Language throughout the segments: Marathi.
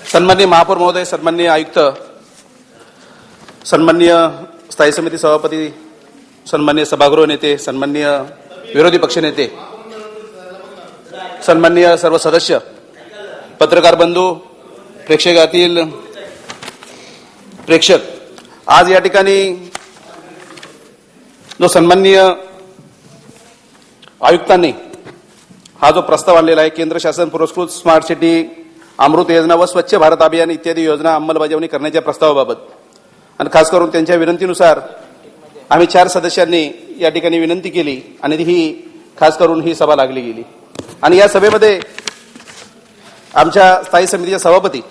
सन्माननीय महापौर महोदय, सन्माननीय आयुक्त, सन्माननीय स्थायी समिती सभापती, सन्माननीय सभागृह नेते, सन्माननीय विरोधी पक्ष नेते, सन्माननीय सर्व सदस्य, पत्रकार बंधू, प्रेक्षकातील प्रेक्षक, आज या ठिकाणी जो सन्माननीय आयुक्तांनी हा जो प्रस्ताव आणलेला आहे, केंद्र शासन पुरस्कृत स्मार्ट सिटी, अमृत योजना व स्वच्छ भारत अभियान इत्यादी योजना अंमलबजावणी करण्याच्या प्रस्तावाबाबत आणि खास करून त्यांच्या विनंतीनुसार आम्ही 4 सदस्यांनी या ठिकाणी विनंती केली आणि ही खास करून ही सभा लागली गेली। आणि या सभेमध्ये आमच्या स्थायी समितीचे सभापती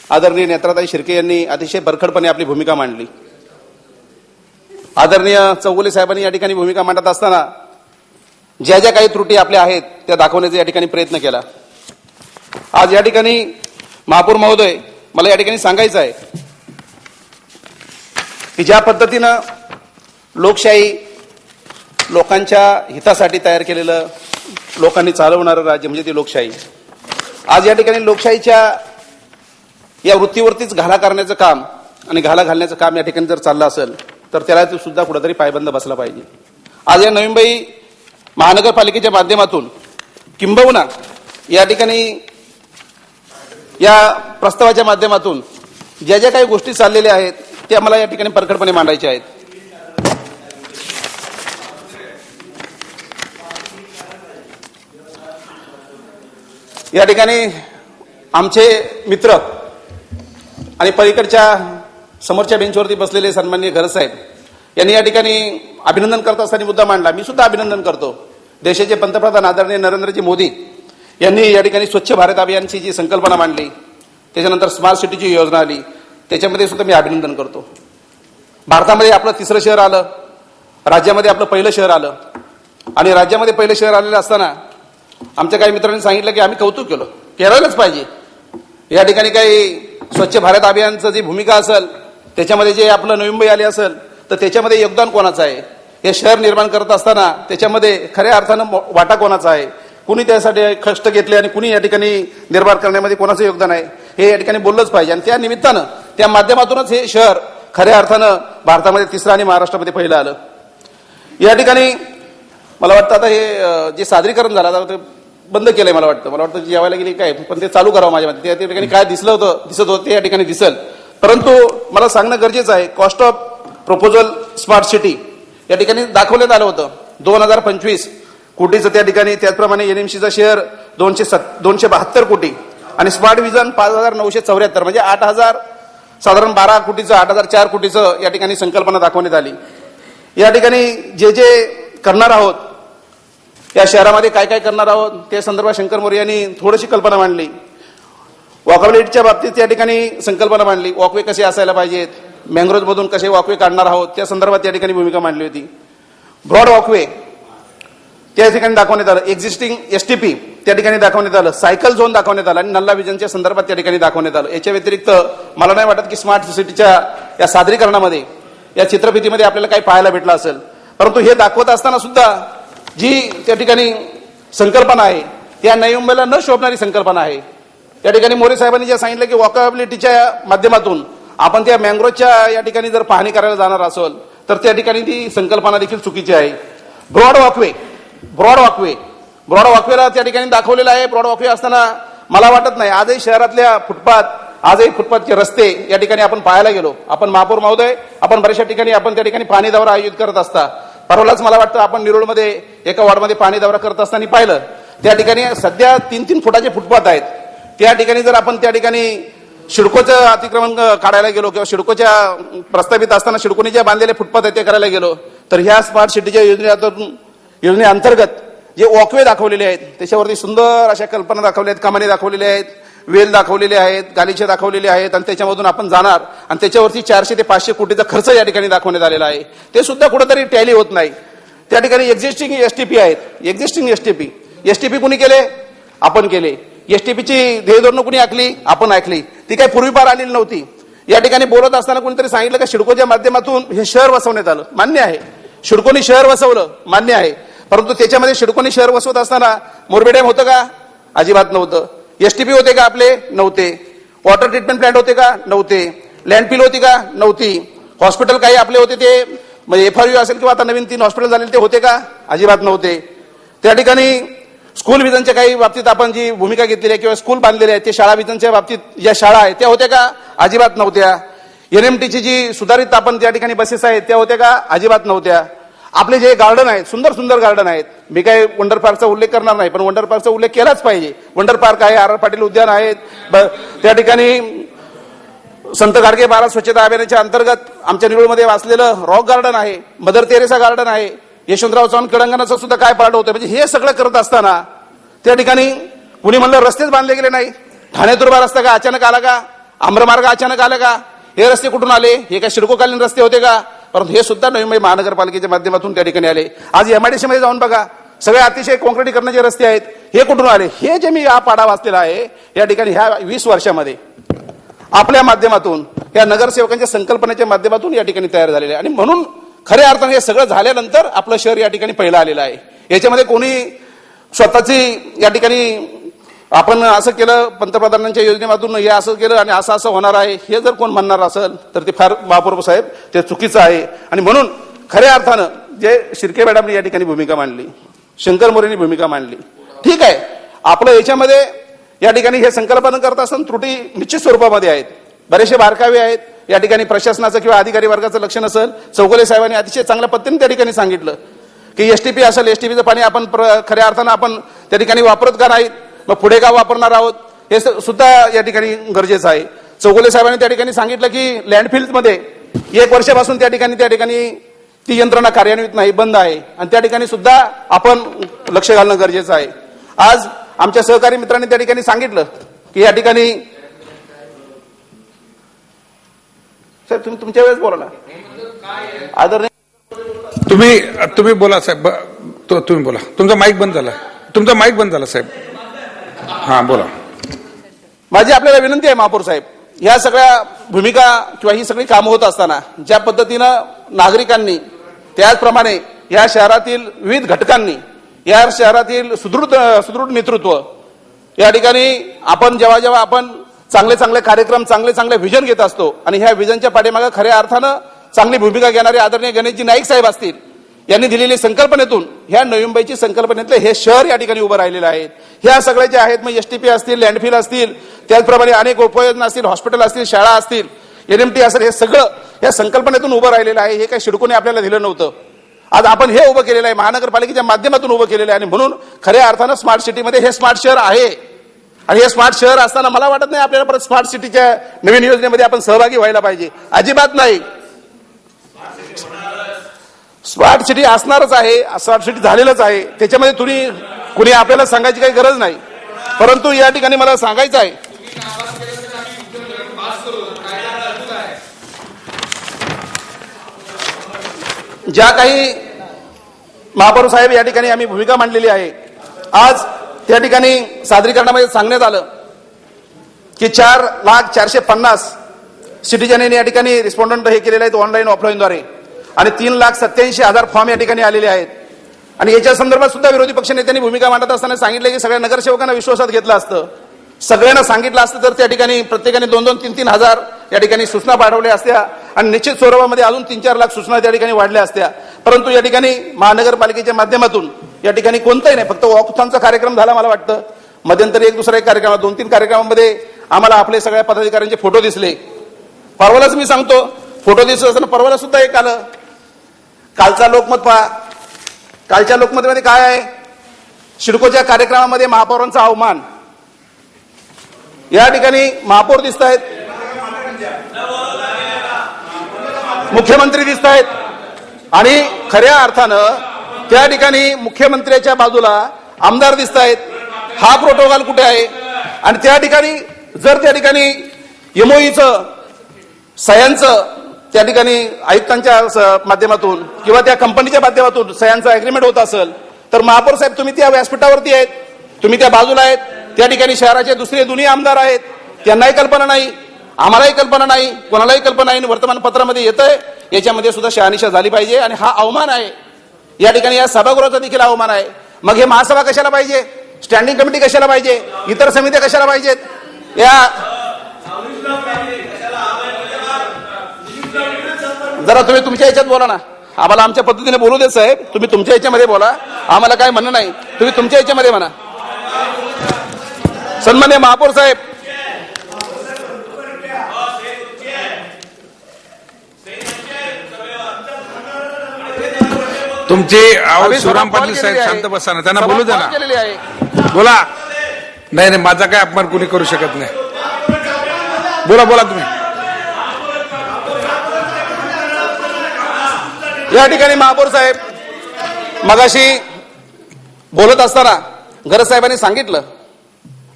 आदरणीय नेत्राताई शिर्के यांनी अतिशय बरखडपणे आपली भूमिका मांडली। आदरणीय चौगुले साहेबांनी या ठिकाणी भूमिका मांडत असताना ज्या ज्या काही त्रुटी आपल्या आहेत त्या दाखवण्याचा या ठिकाणी प्रयत्न केला। आज या ठिकाणी महापौर महोदय, मला या ठिकाणी सांगायचं आहे की ज्या पद्धतीनं लोकशाही लोकांच्या हितासाठी तयार केलेलं, लोकांनी चालवणारं राज्य म्हणजे ती लोकशाही, आज या ठिकाणी लोकशाहीच्या या वृत्तीवरतीच घाला करण्याचं काम आणि घाला घालण्याचं काम या ठिकाणी जर चाललं असेल तर त्याला सुद्धा कुठेतरी पायबंद बसला पाहिजे। आज या नवी मुंबई महानगरपालिकेच्या माध्यमातून किंबहुना या ठिकाणी या प्रस्तावाच्या माध्यमातून ज्या ज्या काही गोष्टी चाललेल्या आहेत त्या मला या ठिकाणी परखडपणे मांडायच्या आहेत। या ठिकाणी आमचे मित्र आणि पलीकडच्या समोरच्या बेंचवरती बसलेले सन्माननीय घरत साहेब यांनी या ठिकाणी अभिनंदन करत असताना मुद्दा मांडला। मी सुद्धा अभिनंदन करतो। देशाचे पंतप्रधान आदरणीय नरेंद्रजी मोदी यांनी या ठिकाणी स्वच्छ भारत अभियानची जी संकल्पना मांडली, त्याच्यानंतर स्मार्ट सिटीची योजना आली, त्याच्यामध्ये सुद्धा मी अभिनंदन करतो। भारतामध्ये आपलं 3रं शहर आलं, राज्यामध्ये आपलं पहिलं शहर आलं आणि राज्यामध्ये पहिलं शहर आलेलं असताना आमच्या काही मित्रांनी सांगितलं की आम्ही कौतुक केलं, करायलाच पाहिजे। या ठिकाणी काही स्वच्छ भारत अभियानचं जी भूमिका असेल त्याच्यामध्ये जे आपलं नवी मुंबई आले असेल तर त्याच्यामध्ये योगदान कोणाचं आहे, हे शहर निर्माण करत असताना त्याच्यामध्ये खऱ्या अर्थानं वाटा कोणाचा आहे, कुणी त्यासाठी कष्ट घेतले आणि कुणी या ठिकाणी निर्माण करण्यामध्ये कोणाचं योगदान आहे हे या ठिकाणी बोललंच पाहिजे। आणि त्या निमित्तानं त्या माध्यमातूनच हे शहर खऱ्या अर्थानं भारतामध्ये 3रं आणि महाराष्ट्रामध्ये पहिलं आलं। या ठिकाणी मला वाटतं आता हे जे सादरीकरण झालं ते बंद केलंय, मला वाटतं जेवायला गेली काय, पण ते चालू करावं माझ्या मते। त्या ठिकाणी काय दिसत होतं ते या ठिकाणी दिसेल, परंतु मला सांगणं गरजेचं आहे, cost of proposal smart city या ठिकाणी दाखवण्यात आलं होतं 2025 कोटीचं त्या ठिकाणी, त्याचप्रमाणे एनएमसीचा शेअर 272 कोटी आणि स्मार्ट विजन 5974 म्हणजे 8000 साधारण 12 कोटीचं 8004 कोटीचं या ठिकाणी संकल्पना दाखवण्यात आली। या ठिकाणी जे जे करणार आहोत या शहरामध्ये काय काय करणार आहोत त्या संदर्भात शंकर मोरे यांनी थोडीशी कल्पना मांडली। वॉकॅबिलिटीच्या बाबतीत या ठिकाणी संकल्पना मांडली, वॉकवे कसे असायला पाहिजेत, मॅंग्रोव्हमधून कसे वॉकवे काढणार आहोत त्या संदर्भात या ठिकाणी भूमिका मांडली होती। ब्रॉड वॉकवे त्या ठिकाणी दाखवण्यात आलं, एक्झिस्टिंग एसटीपी त्या ठिकाणी दाखवण्यात आलं, सायकल झोन दाखवण्यात आला आणि नल्ला विजनच्या संदर्भात त्या ठिकाणी दाखवण्यात आलं। याच्या व्यतिरिक्त मला नाही वाटत की स्मार्ट सिटीच्या या सादरीकरणामध्ये या चित्रफितीमध्ये आपल्याला काही पाहायला भेटलं असेल, परंतु हे दाखवत असताना सुद्धा जी त्या ठिकाणी संकल्पना आहे त्या नवी मुंबईला न शोभणारी संकल्पना आहे। त्या ठिकाणी मोरे साहेबांनी जे सांगितलं की वॉकॅबिलिटीच्या माध्यमातून आपण त्या मॅंग्रोवच्या या ठिकाणी जर पाहणी करायला जाणार असेल तर त्या ठिकाणी ती संकल्पना देखील चुकीची आहे। ब्रॉड वॉकवेला त्या ठिकाणी दाखवलेलं आहे। ब्रॉड वॉकवे असताना मला वाटत नाही आजही शहरातल्या फुटपाथ, आजही फुटपाथचे रस्ते या ठिकाणी आपण पाहायला गेलो, आपण महापौर महोदय आपण बऱ्याचशा ठिकाणी आपण त्या ठिकाणी पाणी दौरा आयोजित करत असता, परवालाच मला वाटतं आपण निरोळमध्ये एका वॉर्डमध्ये पाणी दौरा करत असताना पाहिलं, त्या ठिकाणी सध्या 3-3 फुटाचे फुटपाथ आहेत। त्या ठिकाणी जर आपण त्या ठिकाणी सिडकोचं अतिक्रमण काढायला गेलो किंवा सिडकोच्या प्रस्तावित असताना सिडकोने जे बांधलेले फुटपाथ आहेत ते करायला गेलो तर ह्या स्मार्ट सिटीच्या योजनेअंतर्गत जे वॉकवे दाखवलेले आहेत त्याच्यावरती सुंदर अशा कल्पना दाखवल्या आहेत, कमानी दाखवलेल्या आहेत, वेल दाखवलेले आहेत, गालिचे दाखवलेले आहेत आणि त्याच्यामधून आपण जाणार आणि त्याच्यावरती 400 ते 500 कोटीचा खर्च या ठिकाणी दाखवण्यात आलेला आहे। ते सुद्धा कुठेतरी टॅली होत नाही। त्या ठिकाणी एक्झिस्टिंग एसटीपी आहेत, एक्झिस्टिंग एसटीपी कुणी केले, आपण केले। एसटीपीची ध्येयधोरणं कुणी आखली, आपण आखली, ती काही पूर्वीपार आलेली नव्हती। या ठिकाणी बोलत असताना कोणीतरी सांगितलं की सिडकोच्या माध्यमातून हे शहर वसवण्यात आलं, मान्य आहे, सिडकोनी शहर वसवलं, मान्य आहे, परंतु त्याच्यामध्ये सिडकोनी शहर वसवत असताना मोरबी डॅम होतं का, अजिबात नव्हतं। एसटीपी होते का आपले, नव्हते। वॉटर ट्रीटमेंट प्लांट होते का? नव्हते. लँडफिल होती का? नव्हती. हॉस्पिटल काही आपले होते ते म्हणजे FRU असेल किंवा आता नवीन 3 हॉस्पिटल झालेले ते होते का? अजिबात नव्हते. त्या ठिकाणी स्कूल विजनच्या काही बाबतीत आपण जी भूमिका घेतलेली आहे किंवा स्कूल बांधलेले आहेत ते शाळा विजनच्या बाबतीत ज्या शाळा आहेत त्या होत्या का? अजिबात नव्हत्या. NMTची जी सुधारित आपण त्या ठिकाणी बसेस आहेत त्या होत्या का? अजिबात नव्हत्या. आपले जे गार्डन आहेत, सुंदर सुंदर गार्डन आहेत, मी काही वंडर पार्कचा उल्लेख करणार नाही, पण वंडर पार्कचा उल्लेख केलाच पाहिजे. वंडर पार्क आहे, RR पाटील उद्यान आहेत, त्या ठिकाणी संत गाडगे महाराज स्वच्छता अभियानाच्या अंतर्गत आमच्या निवडमध्ये वाचलेलं रॉक गार्डन आहे, मदर तेरेसा गार्डन आहे, यशवंतराव चव्हाण क्रीडांगणाचं सुद्धा काय पार्ट होतं. म्हणजे हे सगळं करत असताना त्या ठिकाणी कुणी म्हणलं रस्तेच बांधले गेले नाही. ठाणे-तुर्भा रस्ता का अचानक आला का? आम्रमार्ग अचानक आला का? हे रस्ते कुठून आले? हे काय शिडकोकालीन रस्ते होते का? परंतु हे सुद्धा नवी मुंबई महानगरपालिकेच्या माध्यमातून त्या ठिकाणी आले. आज MIDC मध्ये जाऊन बघा, सगळे अतिशय काँक्रिटीकरणाचे रस्ते आहेत. हे कुठून आले? हे जे मी हा पाढा वाचलेला आहे या ठिकाणी ह्या 20 वर्षामध्ये आपल्या माध्यमातून या नगरसेवकांच्या संकल्पनेच्या माध्यमातून या ठिकाणी तयार झालेले आहे. आणि म्हणून खऱ्या अर्थाने हे सगळं झाल्यानंतर आपलं शहर या ठिकाणी पहिलं आलेलं आहे. याच्यामध्ये कोणी स्वतःची या ठिकाणी आपण असं केलं, पंतप्रधानांच्या योजनेमधून हे असं केलं आणि असं असं होणार आहे, हे जर कोण म्हणणार असेल तर ते फार महापौर साहेब ते चुकीचं आहे. आणि म्हणून खऱ्या अर्थानं जे शिर्के मॅडमनी या ठिकाणी भूमिका मांडली, शंकर मोरेंनी भूमिका मांडली, ठीक आहे. आपलं याच्यामध्ये या ठिकाणी हे संकल्पना करत असताना त्रुटी निश्चित स्वरूपामध्ये आहेत, बरेचसे बारकावे आहेत. या ठिकाणी प्रशासनाचं किंवा अधिकारी वर्गाचं लक्ष नसेल. चौगुले साहेबांनी अतिशय चांगल्या पद्धतीने त्या ठिकाणी सांगितलं की STP असेल, STPचं पाणी आपण खऱ्या अर्थानं आपण त्या ठिकाणी वापरत का नाहीत, मग पुढे का वापरणार आहोत, हे सुद्धा या ठिकाणी गरजेचं आहे. चौगुले साहेबांनी त्या ठिकाणी सांगितलं की लँडफिल्डमध्ये 1 वर्षापासून त्या ठिकाणी ती यंत्रणा कार्यान्वित नाही, बंद आहे, आणि त्या ठिकाणी सुद्धा आपण लक्ष घालणं गरजेचं आहे. आज आमच्या सहकारी मित्रांनी त्या ठिकाणी सांगितलं की या ठिकाणी सर तुम्ही तुमच्या वेळेस बोला ना, आदरणीय तुम्ही बोला साहेब, तुम्ही बोला. तुमचा माईक बंद झाला साहेब. हा बोला. माझी आपल्याला विनंती आहे महापौर साहेब, या सगळ्या भूमिका किंवा ही सगळी कामं होत असताना ज्या पद्धतीनं नागरिकांनी, त्याचप्रमाणे या शहरातील विविध घटकांनी, या शहरातील सुदृढ नेतृत्व या ठिकाणी आपण जेव्हा आपण चांगले कार्यक्रम, चांगले व्हिजन घेत असतो आणि ह्या व्हिजनच्या पाठीमागे खऱ्या अर्थानं चांगली भूमिका घेणारे आदरणीय गणेशजी नाईक साहेब असतील, यांनी दिलेली संकल्पनेतून ह्या नवी मुंबईची संकल्पनेतले हे शहर या ठिकाणी उभं राहिलेलं आहे. ह्या सगळ्या जे आहेत, मग STP असतील, लँडफिल असतील, त्याचप्रमाणे अनेक उपयोजना असतील, हॉस्पिटल असतील, शाळा असतील, NMT असेल, हे सगळं या संकल्पनेतून उभं राहिलेलं आहे. हे काही शिडकोने आपल्याला दिलं नव्हतं. आज आपण हे उभं केलेलं आहे, महानगरपालिकेच्या माध्यमातून उभं केलेलं आहे. आणि म्हणून खऱ्या अर्थानं स्मार्ट सिटीमध्ये हे स्मार्ट शहर आहे. आणि हे स्मार्ट शहर असताना मला वाटत नाही आपल्याला परत स्मार्ट सिटीच्या नवीन योजनेमध्ये आपण सहभागी व्हायला पाहिजे, अजिबात नाही. स्मार्ट सिटी असणारच आहे, स्मार्ट सिटी झालेलंच आहे, त्याच्यामध्ये कुणी आपल्याला सांगायची काही गरज नाही. परंतु या ठिकाणी मला सांगायचं आहे, ज्या काही महापौर साहेब या ठिकाणी आम्ही भूमिका मांडलेली आहे, आज त्या ठिकाणी सादरीकरणामध्ये सांगण्यात आलं की 4,450,000 सिटीजनने या ठिकाणी रिस्पॉन्डंट हे केलेले आहेत ऑनलाईन ऑफलाईनद्वारे, आणि 3,87,000 फॉर्म या ठिकाणी आलेले आहेत. आणि याच्या संदर्भात सुद्धा विरोधी पक्ष नेत्यांनी भूमिका मांडत असताना सांगितलं की सगळ्या नगरसेवकांना विश्वासात घेतलं असतं, सगळ्यांना सांगितलं असतं तर त्या ठिकाणी प्रत्येकाने 2-2, 3-3 हजार या ठिकाणी सूचना पाठवल्या असत्या आणि निश्चित स्वरूपामध्ये अजून 3-4 लाख सूचना त्या ठिकाणी वाढल्या असत्या. परंतु या ठिकाणी महानगरपालिकेच्या माध्यमातून या ठिकाणी कोणताही नाही, फक्त वॉकथॉनचा कार्यक्रम झाला. मला वाटतं मध्यंतरी एक दुसरा एक कार्यक्रम, 2-3 कार्यक्रमामध्ये आम्हाला आपले सगळ्या पदाधिकाऱ्यांचे फोटो दिसले. परवालाच मी सांगतो, फोटो दिसत असताना परवाला सुद्धा एक आलं. कालचा लोकमत पहा, कालच्या लोकमतमध्ये काय आहे, सिडकोच्या कार्यक्रमामध्ये महापौरांचा अवमान. या ठिकाणी महापौर दिसत आहेत, मुख्यमंत्री दिसत आहेत, आणि खऱ्या अर्थानं त्या ठिकाणी मुख्यमंत्र्याच्या बाजूला आमदार दिसत आहेत. हा प्रोटोकॉल कुठे आहे? आणि त्या ठिकाणी जर त्या ठिकाणी MOEचं सह्यांचं त्या ठिकाणी आयुक्तांच्या माध्यमातून किंवा त्या कंपनीच्या माध्यमातून सह्यांचा अग्रीमेंट होत असेल तर महापौर साहेब तुम्ही त्या व्यासपीठावरती आहेत, तुम्ही त्या बाजूला आहेत, त्या ठिकाणी शहराचे दुसरे दोन्ही आमदार आहेत, त्यांनाही कल्पना नाही, आम्हालाही कल्पना नाही, कोणालाही कल्पना नाही. वर्तमानपत्रामध्ये येतंय, याच्यामध्ये सुद्धा शहानिशा झाली पाहिजे. आणि हा अवमान आहे या ठिकाणी, या सभागृहाचा देखील अवमान आहे. मग हे महासभा कशाला पाहिजे, स्टँडिंग कमिटी कशाला पाहिजे, इतर समित्या कशाला पाहिजेत? या जरा तुम्ही तुमच्या याच्यात बोला ना, आम्हाला आमच्या पद्धतीने बोलू दे साहेब. तुम्ही तुमच्या याच्यामध्ये बोला, आम्हाला काय म्हणणं नाही. तुम्ही तुमच्या याच्यामध्ये म्हणा. सन्मान्य महापौर साहेब, तुमची आम्ही शिवराम कॉल पाटील साहेब केलेली आहे. शांत बसा ना, त्यांना सभा बोलू द्या कॉल ना. केलेली आहे. बोला. नाही नाही, माझा काय अपमान कोणी करू शकत नाही. बोला बोला तुम्ही. या ठिकाणी महापौर साहेब, मगाशी बोलत असताना गरज साहेबांनी सांगितलं,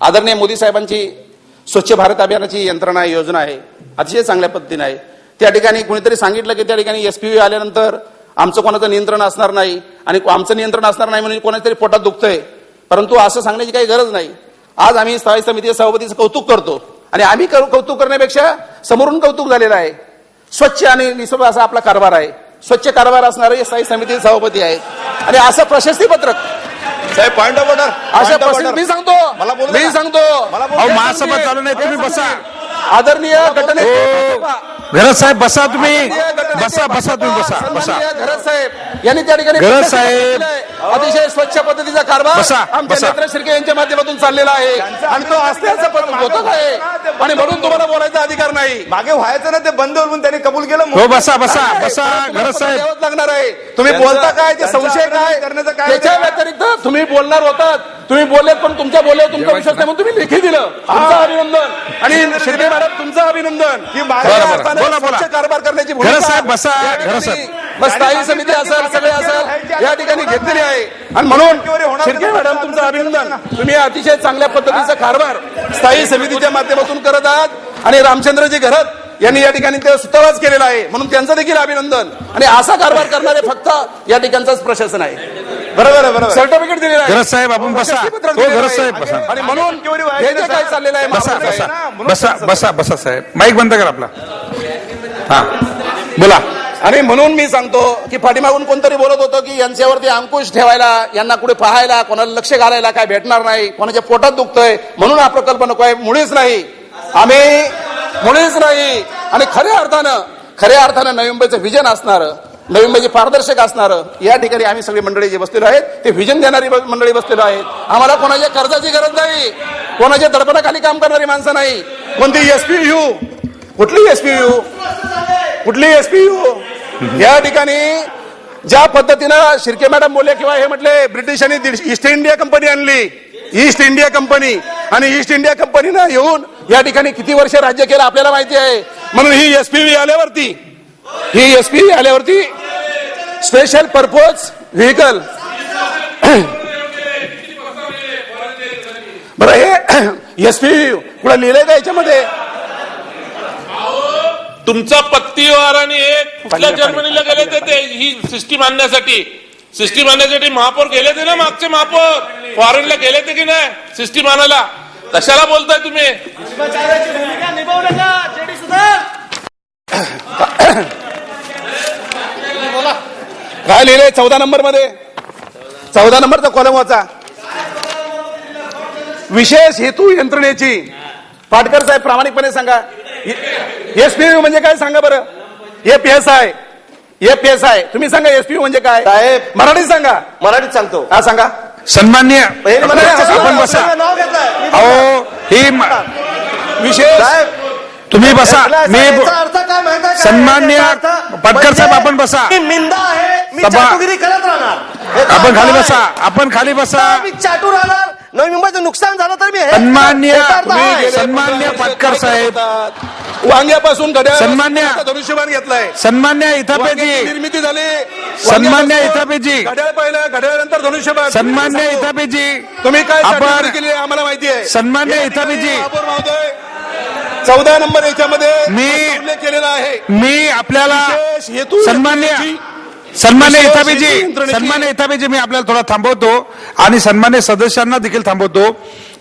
आदरणीय मोदी साहेबांची स्वच्छ भारत अभियानाची यंत्रणा योजना आहे, अतिशय चांगल्या पद्धतीने आहे. त्या ठिकाणी कुणीतरी सांगितलं की त्या ठिकाणी एसपीव्ही आल्यानंतर आमचं कोणाचं नियंत्रण असणार नाही आणि आमचं नियंत्रण असणार नाही म्हणून कोणातरी पोटात दुखतंय. परंतु असं सांगण्याची काही गरज नाही. आज आम्ही स्थायी समिती सभापतीचं कौतुक करतो आणि आम्ही कौतुक करण्यापेक्षा समोरून कौतुक झालेलं आहे. स्वच्छ आणि निसर्ग असा आपला कारभार आहे. स्वच्छ कारभार असणारे स्थायी समिती सभापती आहेत आणि असं प्रशस्ती पत्रक साहेब पॉइंट ऑफ ऑर्डर. अशा मी सांगतो अहो महासभा चालू नाही, तुम्ही बसा. आदरणीय गटनेते घरत साहेब बसा, तुम्ही बसा बसा, तुम्ही बसा बसा. घरत साहेब यांनी त्या ठिकाणी घरत साहेब. अतिशय स्वच्छ पद्धतीचा कारभार बसा, आमच्या बसा. नेत्र शिर्के यांच्या माध्यमातून चाललेला आहे आणि तो असल्याचं होतच आहे आणि म्हणून तुम्हाला बोलायचा अधिकार नाही. मागे व्हायचं ना, ते बंद होऊन त्यांनी कबूल केलं. हो बसा बसा बसा. घरत साहेब द्यावंच लागणार आहे. तुम्ही त्यांचं- बोलता काय ते त्यांचं संशय काय अभिनंदन करण्याचं काय त्याच्या अधिकार? व्यतिरिक्त तुम्ही बोलणार होतात, तुम्ही बोललेत पण तुमच्या बोलल्यावर तुमचा विश्वास नाही म्हणून तुम्ही लेखी दिलं. तुमचं अभिनंदन आणि शिर्के मॅडम तुमचं अभिनंदन की बरं, बरं. बोला, बोला. स्वच्छ कारभार करण्याची घरत भूमिका साहेब बसा. या ठिकाणी घरत साहेब. मग स्थायी समिती असेल सगळे असेल या ठिकाणी घेतलेली आहे आणि म्हणून शिर्के मॅडम तुमचं अभिनंदन. तुम्ही अतिशय चांगल्या पद्धतीचा कारभार स्थायी समितीच्या माध्यमातून करत आहात आणि रामचंद्रजी घरत यांनी या ठिकाणी ते सुतराज केलेला आहे म्हणून त्यांचं देखील अभिनंदन. आणि असा कारभार करणारे फक्त या ठिकाणचंच प्रशासन आहे. बरोबर आहे, बरोबर. सर्टिफिकेट दिलेलं आहे. घरत साहेब आपण बसा. प्रशस्तीपत्रक हो दिलेलं घरत आहे. साहेब बसा. आणि म्हणून हे जे काय चाललेलं आहे बसा महापौर बसा साहेब, बसा बसा बसा साहेब. माईक बंद कर आपला. हा बोला. आणि म्हणून मी सांगतो की पाठीमागून कोणतरी बोलत होतं की यांच्यावरती अंकुश ठेवायला, यांना कुठे पाहायला, कोणाला लक्ष घालायला काय भेटणार नाही, कोणाच्या पोटात दुखतंय म्हणून हा प्रकल्प नको आहे. मुळीच नाही, आम्ही मुळीच नाही. आणि खऱ्या अर्थानं नवी मुंबईचं व्हिजन असणारं, नवी मुंबईची पारदर्शक असणारं या ठिकाणी आम्ही सगळी मंडळी जे बसलेलो आहेत ते व्हिजन देणारी मंडळी बसलेलो आहेत. आम्हाला कोणाच्या कर्जाची गरज नाही, कोणाच्या दडपणाखाली काम करणारी माणसं नाही. कोणती एसपीयू, कुठली एसपीयू या ठिकाणी ज्या पद्धतीनं शिर्के मॅडम बोलले किंवा हे म्हटले ब्रिटिशांनी ईस्ट इंडिया कंपनी आणली, ईस्ट इंडिया कंपनी, आणि ईस्ट इंडिया कंपनीनं येऊन या ठिकाणी किती वर्ष राज्य केलं आपल्याला माहिती आहे. म्हणून ही एसपीव्ही आल्यावरती स्पेशल पर्पज व्हेकल. बरं हे एसपीव्ही कुठं लिहिलंय का याच्यामध्ये? तुमचा पत्तीवार आणि एक कुठल्या जर्मनीला गेले ते ही सिस्टीम आणण्यासाठी महापौर गेले ते ना, मागचे महापौर फॉरेनला गेले ते की नाही सिस्टीम आणायला. कशाला बोलताय तुम्ही? काय लिहिलंय 14 नंबर मध्ये? 14 नंबरचा कॉलम वाचा. विशेष हेतू यंत्रणेची. पाटकर साहेब प्रामाणिकपणे सांगा, एसपीव्ही म्हणजे काय सांगा बरं. एपीएसआय तुम्ही सांगा. एसपीव्ही म्हणजे काय साहेब मराठीत सांगा. मराठीत सांगतो. हा सांगा. सन्मान्य आपण बसा. नाव घेतलंय. अहो ही विशेष साहेब तुम्ही बसा. मी याचा अर्थ काय माहिती आहे का? सन्मान्य याचा अर्थ पाटकर साहेब म्हणजे आपण बसा. मी मिंदा आहे, मी सभा- चाटुगिरी करत राहणार. याचा आपण अर्थ खाली आहे. बसा. आपण खाली बसा. मी चाटू राहणार. नवी मुंबईचं नुकसान झालं तर मी हे- सन्मान्य याचा अर्थ तुम्ही आहे. सन्मान्य पाटकर साहेब. वांग्यापासून घड्याळ सन्मान्य धनुष्यबाण घेतलाय. सन्मान्य इथापेजी. निर्मिती झाली. सन्मान्य इथापेजी. घड्याळ पहिलं, घड्याळनंतर धनुष्यबाण. सन्मान्य इथापेजी. तुम्ही काय आपण- चाटुकरी केली आहे आम्हाला माहिती आहे. सन्मान्य या ठिकाणी इथापेजी. महापौर महोदय 14 नंबर याच्यामध्ये मी- उल्लेख केलेला आहे. मी आपल्याला विशेष हेतू सन्मान्य विशेष इथापेजी यंत्रणेची- सन्मान्य इथापेजी मी आपल्याला थोडा थांबवतो आणि सन्मान्य सदस्यांना देखील थांबवतो.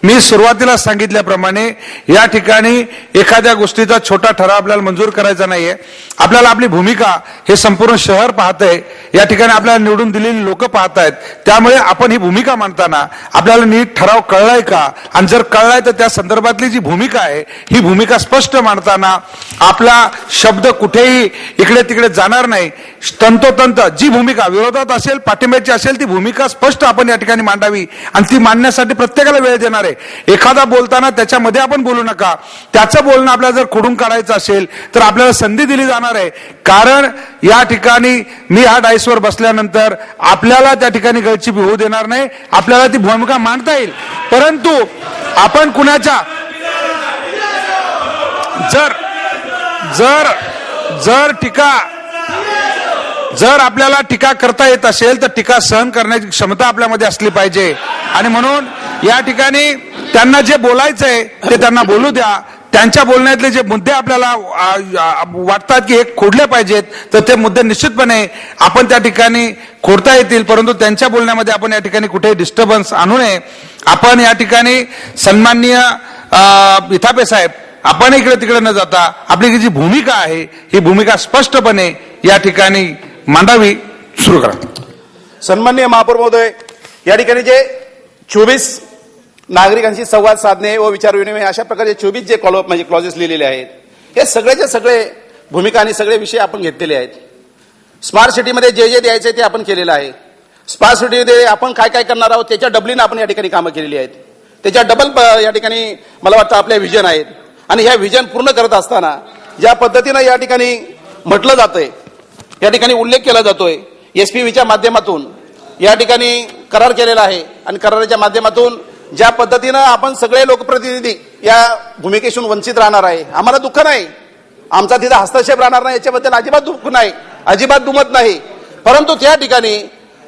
मी सुरुवातीला सांगितल्याप्रमाणे या ठिकाणी एखाद्या गोष्टीचा छोटा ठराव आपल्याला मंजूर करायचा नाहीये. आपल्याला आपली भूमिका हे संपूर्ण शहर पाहतंय, या ठिकाणी आपल्याला निवडून दिलेली लोक पाहतायत. त्यामुळे आपण ही भूमिका मांडताना आपल्याला नीट ठराव कळलाय का, आणि जर कळलाय तर त्या संदर्भातली जी भूमिका आहे ही भूमिका स्पष्ट मांडताना आपला शब्द कुठेही इकडे तिकडे जाणार नाही. तंतोतंत जी भूमिका विरोधात असेल, पाठिंब्याची असेल, ती भूमिका स्पष्ट आपण या ठिकाणी मांडावी, आणि ती मांडण्यासाठी प्रत्येकाला वेळ देणार आहे. एखादा बोलताना त्याच्यामध्ये आपण बोलू नका. त्याचं बोलणं आपल्याला जर खोडून काढायचं असेल तर आपल्याला संधी दिली जाणार आहे. कारण या ठिकाणी मी हा डायसवर बसल्यानंतर आपल्याला त्या ठिकाणी गळचिपी होऊ देणार नाही. आपल्याला ती भूमिका मांडता येईल, परंतु आपण कुणाच्या जर आपल्याला टीका करता येत असेल तर टीका सहन करण्याची क्षमता आपल्यामध्ये असली पाहिजे. आणि म्हणून या ठिकाणी त्यांना जे बोलायचंय ते त्यांना बोलू द्या. त्यांच्या बोलण्यातले जे मुद्दे आपल्याला वाटतात की हे खोडले पाहिजेत, तर ते मुद्दे निश्चितपणे आपण त्या ठिकाणी खोडता येतील, परंतु त्यांच्या बोलण्यामध्ये आपण या ठिकाणी कुठेही डिस्टर्बन्स आणू नये. आपण या ठिकाणी सन्माननीय इथापे साहेब, आपण इकडे तिकडे न जाता आपली जी भूमिका आहे ही भूमिका स्पष्टपणे या ठिकाणी मांडावी. सुरू करा. सन्माननीय महापौर महोदय, या ठिकाणी जे 24 नागरिकांशी संवाद साधणे व विचारविनिमय अशा प्रकारचे 24 जे म्हणजे क्लॉजेस लिहिलेले आहेत, हे सगळेचे सगळे भूमिका आणि सगळे विषय आपण घेतलेले आहेत. स्मार्ट सिटीमध्ये जे जे द्यायचे ते आपण केलेलं आहे. स्मार्ट सिटीमध्ये आपण काय काय करणार आहोत त्याच्या डबलीनं आपण या ठिकाणी कामं केलेली आहेत. त्याच्या डबल या ठिकाणी मला वाटतं आपल्या व्हिजन आहेत. आणि ह्या व्हिजन पूर्ण करत असताना ज्या पद्धतीनं या ठिकाणी म्हटलं जातंय, या ठिकाणी उल्लेख केला जातोय, एसपीव्हीच्या माध्यमातून या ठिकाणी करार केलेला आहे. आणि कराराच्या माध्यमातून ज्या पद्धतीनं आपण सगळे लोकप्रतिनिधी या भूमिकेतून वंचित राहणार आहे, आम्हाला दुःख नाही, आमचा तिथं हस्तक्षेप राहणार नाही, याच्याबद्दल अजिबात दुःख नाही, अजिबात दुमत नाही. परंतु त्या ठिकाणी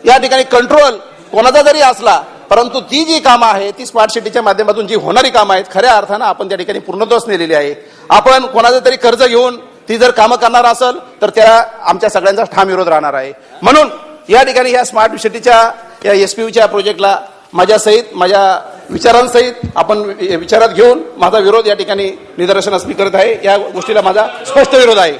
या ठिकाणी कंट्रोल कोणाचा जरी असला, परंतु ती जी कामं आहे ती स्मार्ट सिटीच्या माध्यमातून जी होणारी कामं आहेत खऱ्या अर्थानं आपण त्या ठिकाणी पूर्णत्वास नेलेली आहे. आपण कोणाचं तरी कर्ज घेऊन ती जर कामं करणार असेल तर त्याला आमच्या सगळ्यांचा ठाम विरोध राहणार आहे. म्हणून या ठिकाणी या स्मार्ट सिटीच्या या एसपीव्हीच्या प्रोजेक्टला माझ्यासहित, माझ्या विचारांसहित आपण विचारात घेऊन माझा विरोध या ठिकाणी निदर्शनास मी करत आहे. या गोष्टीला माझा स्पष्ट विरोध आहे.